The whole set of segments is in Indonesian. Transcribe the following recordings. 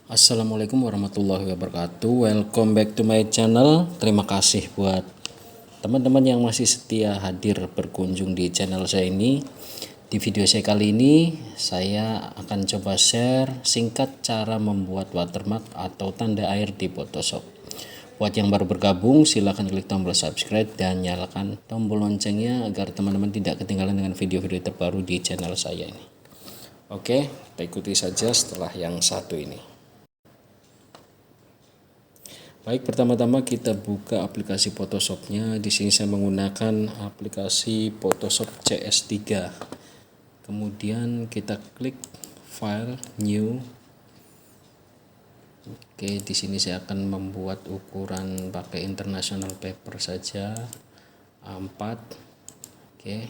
Assalamualaikum warahmatullahi wabarakatuh. Welcome back to my channel. Terima kasih buat teman-teman yang masih setia hadir berkunjung di channel saya ini. Di video saya kali ini saya akan coba share singkat cara membuat watermark atau tanda air di Photoshop. Buat yang baru bergabung, silahkan klik tombol subscribe dan nyalakan tombol loncengnya agar teman-teman tidak ketinggalan dengan video-video terbaru di channel saya ini. Oke, kita ikuti saja setelah yang satu ini. Baik, pertama-tama kita buka aplikasi Photoshopnya. Di sini saya menggunakan aplikasi Photoshop CS3. Kemudian kita klik File, New. Oke, di sini saya akan membuat ukuran pakai international paper saja, A4. Oke.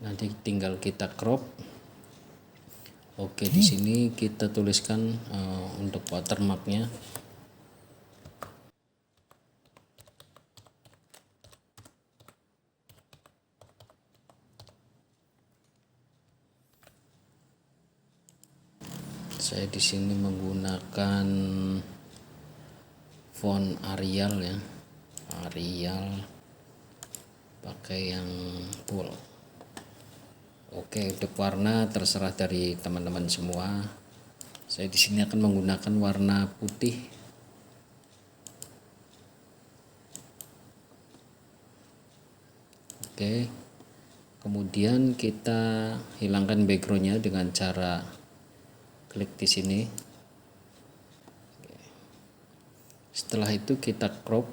Nanti tinggal kita crop. Oke, di sini kita tuliskan untuk watermarknya. Saya di sini menggunakan font Arial ya, Arial pakai yang full. Oke, untuk warna terserah dari teman-teman semua. Saya di sini akan menggunakan warna putih. Oke, kemudian kita hilangkan backgroundnya dengan cara klik di sini. Setelah itu kita crop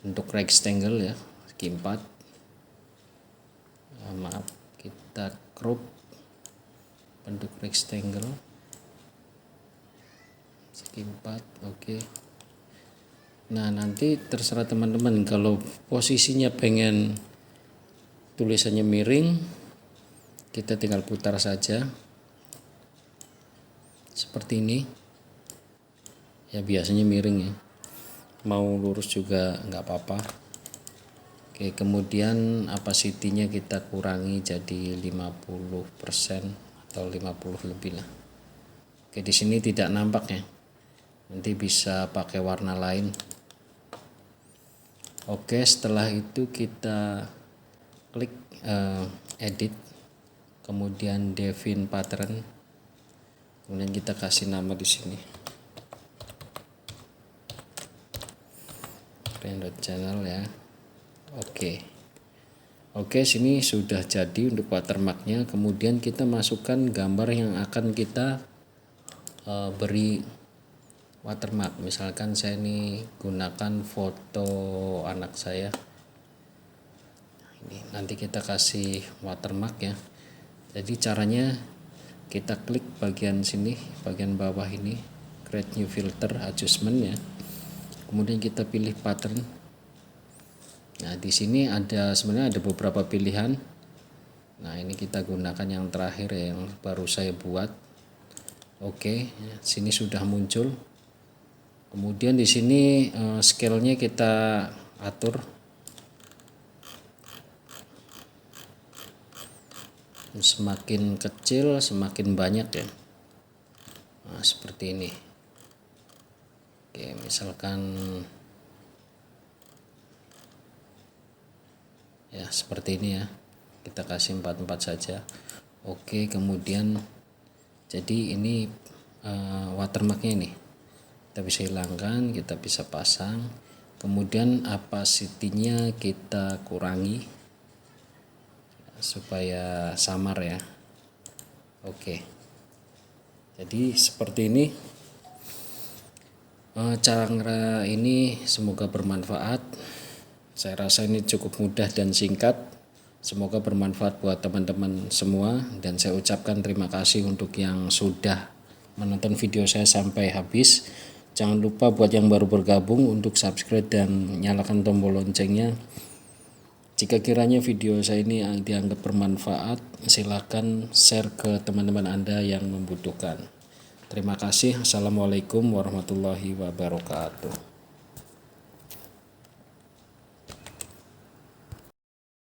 untuk rectangle ya, segi 4. Maaf, kita crop bentuk rectangle segi 4. Oke. Nah, nanti terserah teman-teman, kalau posisinya pengen tulisannya miring, kita tinggal putar saja seperti ini ya, biasanya miring ya, mau lurus juga nggak apa-apa. Oke, kemudian opacity-nya kita kurangi jadi 50% atau 50 lebih lah. Oke, di sini tidak nampak ya, nanti bisa pakai warna lain. Oke, setelah itu kita klik edit, kemudian define pattern, kemudian kita kasih nama di sini render channel ya. Oke, sini sudah jadi untuk watermarknya. Kemudian kita masukkan gambar yang akan kita beri watermark. Misalkan saya ini gunakan foto anak saya, ini nanti kita kasih watermark ya. Jadi caranya kita klik bagian sini, bagian bawah ini, create new filter adjustment ya. Kemudian kita pilih pattern. Nah, di sini sebenarnya ada beberapa pilihan. Nah, ini kita gunakan yang terakhir ya, yang baru saya buat. Oke, sini sudah muncul. Kemudian di sini scale-nya kita atur. Semakin kecil semakin banyak ya. Nah, seperti ini. Oke, misalkan ya seperti ini ya, kita kasih 44 saja. Oke, kemudian jadi ini watermarknya ini kita bisa hilangkan, kita bisa pasang. Kemudian opacity-nya kita kurangi supaya samar ya. Oke, jadi seperti ini cara ini, semoga bermanfaat. Saya rasa ini cukup mudah dan singkat, semoga bermanfaat buat teman-teman semua, dan saya ucapkan terima kasih untuk yang sudah menonton video saya sampai habis. Jangan lupa buat yang baru bergabung untuk subscribe dan nyalakan tombol loncengnya. Jika kiranya video saya ini dianggap bermanfaat, silakan share ke teman-teman Anda yang membutuhkan. Terima kasih. Assalamualaikum warahmatullahi wabarakatuh.